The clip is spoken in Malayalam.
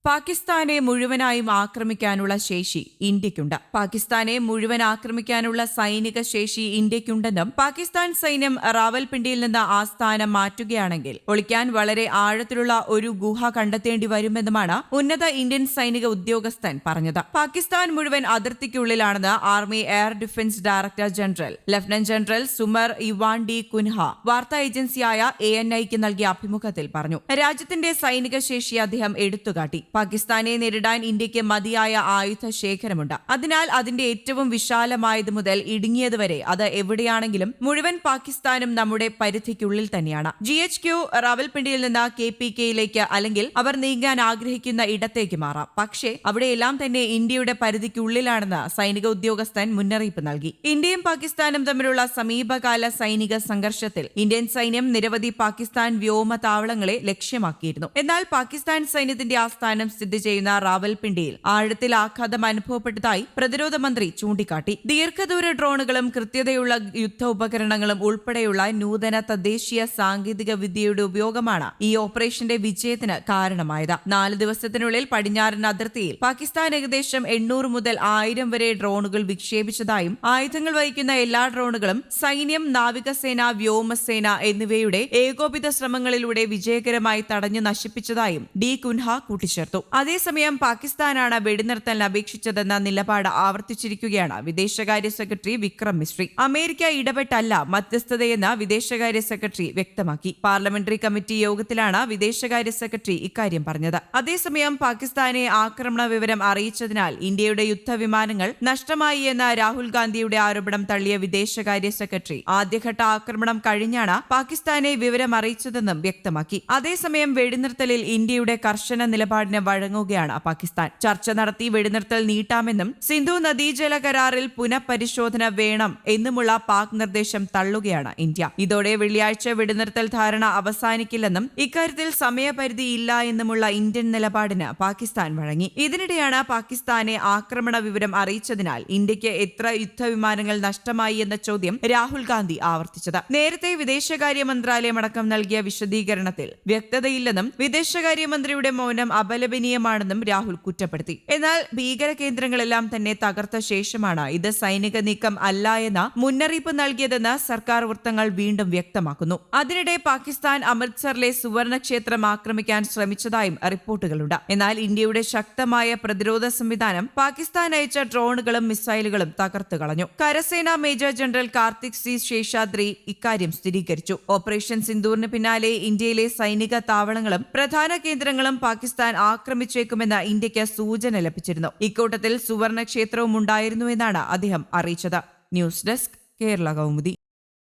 പാകിസ്ഥാനെ മുഴുവനായും ആക്രമിക്കാനുള്ള ശേഷി ഇന്ത്യക്കുണ്ട്. പാകിസ്ഥാനെ മുഴുവൻ ആക്രമിക്കാനുള്ള സൈനിക ശേഷി ഇന്ത്യക്കുണ്ടെന്നും പാകിസ്ഥാൻ സൈന്യം റാവൽപിണ്ടിയിൽ നിന്ന് ആസ്ഥാനം മാറ്റുകയാണെങ്കിൽ ഒളിക്കാൻ വളരെ ആഴത്തിലുള്ള ഒരു ഗുഹ കണ്ടെത്തേണ്ടി വരുമെന്നുമാണ് ഉന്നത ഇന്ത്യൻ സൈനിക ഉദ്യോഗസ്ഥൻ പറഞ്ഞത്. പാകിസ്ഥാൻ മുഴുവൻ അതിർത്തിക്കുള്ളിലാണെന്ന് army air defence director general lieutenant general Sumer Ivan D'Cunha വാർത്താ ഏജൻസിയായ ANIക്ക് നൽകിയ അഭിമുഖത്തിൽ പറഞ്ഞു. രാജ്യത്തിന്റെ സൈനിക ശേഷി അദ്ദേഹം എടുത്തുകാട്ടി. പാകിസ്ഥാനെ നേരിടാൻ ഇന്ത്യക്ക് മതിയായ ആയുധ ശേഖരമുണ്ട്. അതിനാൽ അതിന്റെ ഏറ്റവും വിശാലമായത് മുതൽ ഇടുങ്ങിയതുവരെ അത് എവിടെയാണെങ്കിലും മുഴുവൻ പാകിസ്ഥാനും നമ്മുടെ പരിധിക്കുള്ളിൽ തന്നെയാണ്. GHQ റാവൽപിണ്ടിയിൽ നിന്ന് KPKയിലേക്ക് അല്ലെങ്കിൽ അവർ നീങ്ങാൻ ആഗ്രഹിക്കുന്ന ഇടത്തേക്ക് മാറാം. പക്ഷേ അവിടെയെല്ലാം തന്നെ ഇന്ത്യയുടെ പരിധിക്കുള്ളിലാണെന്ന് സൈനിക ഉദ്യോഗസ്ഥൻ മുന്നറിയിപ്പ് നൽകി. ഇന്ത്യയും പാകിസ്ഥാനും തമ്മിലുള്ള സമീപകാല സൈനിക സംഘർഷത്തിൽ ഇന്ത്യൻ സൈന്യം നിരവധി പാകിസ്ഥാൻ വ്യോമ താവളങ്ങളെ ലക്ഷ്യമാക്കിയിരുന്നു. എന്നാൽ പാകിസ്ഥാൻ സൈന്യത്തിന്റെ ആസ്ഥാനം സ്ഥിതി ചെയ്യുന്ന റാവൽപിണ്ടിയിൽ ആഴത്തിൽ ആഘാതം അനുഭവപ്പെട്ടതായി പ്രതിരോധ മന്ത്രി ചൂണ്ടിക്കാട്ടി. ദീർഘദൂര ഡ്രോണുകളും കൃത്യതയുള്ള യുദ്ധ ഉപകരണങ്ങളും ഉൾപ്പെടെയുള്ള നൂതന തദ്ദേശീയ സാങ്കേതിക വിദ്യയുടെ ഉപയോഗമാണ് ഈ ഓപ്പറേഷന്റെ വിജയത്തിന് കാരണമായത്. 4 ദിവസത്തിനുള്ളിൽ പടിഞ്ഞാറൻ അതിർത്തിയിൽ പാകിസ്ഥാൻ ഏകദേശം 800 മുതൽ 1000 വരെ ഡ്രോണുകൾ വിക്ഷേപിച്ചതായും ആയുധങ്ങൾ വഹിക്കുന്ന എല്ലാ ഡ്രോണുകളും സൈന്യം, നാവികസേന, വ്യോമസേന എന്നിവയുടെ ഏകോപിത ശ്രമങ്ങളിലൂടെ വിജയകരമായി തടഞ്ഞു നശിപ്പിച്ചതായും ഡി കുൻഹ കൂട്ടിച്ചേർത്തു. അതേസമയം പാകിസ്ഥാനാണ് വെടിനിർത്തലിന് അപേക്ഷിച്ചതെന്ന നിലപാട് ആവർത്തിച്ചിരിക്കുകയാണ് വിദേശകാര്യ സെക്രട്ടറി വിക്രം മിശ്രി. അമേരിക്ക ഇടപെട്ടല്ല മധ്യസ്ഥതയെന്ന് വിദേശകാര്യ സെക്രട്ടറി വ്യക്തമാക്കി. പാർലമെന്ററി കമ്മിറ്റി യോഗത്തിലാണ് വിദേശകാര്യ സെക്രട്ടറി ഇക്കാര്യം പറഞ്ഞത്. അതേസമയം പാകിസ്ഥാനെ ആക്രമണ വിവരം അറിയിച്ചതിനാൽ ഇന്ത്യയുടെ യുദ്ധവിമാനങ്ങൾ നഷ്ടമായി എന്ന രാഹുൽ ഗാന്ധിയുടെ ആരോപണം തള്ളിയ വിദേശകാര്യ സെക്രട്ടറി ആദ്യഘട്ട ആക്രമണം കഴിഞ്ഞാണ് പാകിസ്ഥാനെ വിവരം അറിയിച്ചതെന്നും വ്യക്തമാക്കി. അതേസമയം വെടിനിർത്തലിൽ ഇന്ത്യയുടെ കർശന നിലപാടിന് വഴങ്ങുകയാണ് പാകിസ്ഥാൻ. ചർച്ച നടത്തി വെടിനിർത്തൽ നീട്ടാമെന്നും സിന്ധു നദീജല കരാറിൽ പുനഃപരിശോധന വേണം എന്നുമുള്ള പാക് നിർദ്ദേശം തള്ളുകയാണ് ഇന്ത്യ. ഇതോടെ വെള്ളിയാഴ്ച വെടിനിർത്തൽ ധാരണ അവസാനിക്കില്ലെന്നും ഇക്കാര്യത്തിൽ സമയപരിധി ഇല്ല എന്നുമുള്ള ഇന്ത്യൻ നിലപാടിന് പാകിസ്ഥാൻ വഴങ്ങി. ഇതിനിടെയാണ് പാകിസ്ഥാനെ ആക്രമണ വിവരം അറിയിച്ചതിനാൽ ഇന്ത്യക്ക് എത്ര യുദ്ധവിമാനങ്ങൾ നഷ്ടമായി എന്ന ചോദ്യം രാഹുൽ ഗാന്ധി ആവർത്തിച്ചത്. നേരത്തെ വിദേശകാര്യ മന്ത്രാലയം അടക്കം നൽകിയ വിശദീകരണത്തിൽ വ്യക്തതയില്ലെന്നും വിദേശകാര്യമന്ത്രിയുടെ മൗനം അപലപനീയമാണെന്നും രാഹുൽ കുറ്റപ്പെടുത്തി. എന്നാൽ ഭീകര കേന്ദ്രങ്ങളെല്ലാം തന്നെ തകർത്ത ശേഷമാണ് ഇത് സൈനിക നീക്കം അല്ല എന്ന മുന്നറിയിപ്പ് നൽകിയതെന്ന് സർക്കാർ വൃത്തങ്ങൾ വീണ്ടും വ്യക്തമാക്കുന്നു. അതിനിടെ പാകിസ്ഥാൻ അമൃത്സറിലെ സുവർണ ക്ഷേത്രം ആക്രമിക്കാൻ ശ്രമിച്ചതായും റിപ്പോർട്ടുകളുണ്ട്. എന്നാൽ ഇന്ത്യയുടെ ശക്തമായ പ്രതിരോധ സംവിധാനം പാകിസ്ഥാൻ അയച്ച ഡ്രോണുകളും മിസൈലുകളും തകർത്തു കളഞ്ഞു. കരസേനാ major general Karthik C Seshadri ഇക്കാര്യം സ്ഥിരീകരിച്ചു. ഓപ്പറേഷൻ സിന്ദൂറിന് പിന്നാലെ ഇന്ത്യയിലെ സൈനിക താവളങ്ങളും പ്രധാന കേന്ദ്രങ്ങളും പാകിസ്ഥാൻ ആക്രമിച്ചേക്കുമെന്ന് ഇന്ത്യക്ക് സൂചന ലഭിച്ചിരുന്നു. ഇക്കൂട്ടത്തിൽ സുവർണ ക്ഷേത്രവും ഉണ്ടായിരുന്നുവെന്നാണ് അദ്ദേഹം അറിയിച്ചത്. News desk Kerala Kaumudi.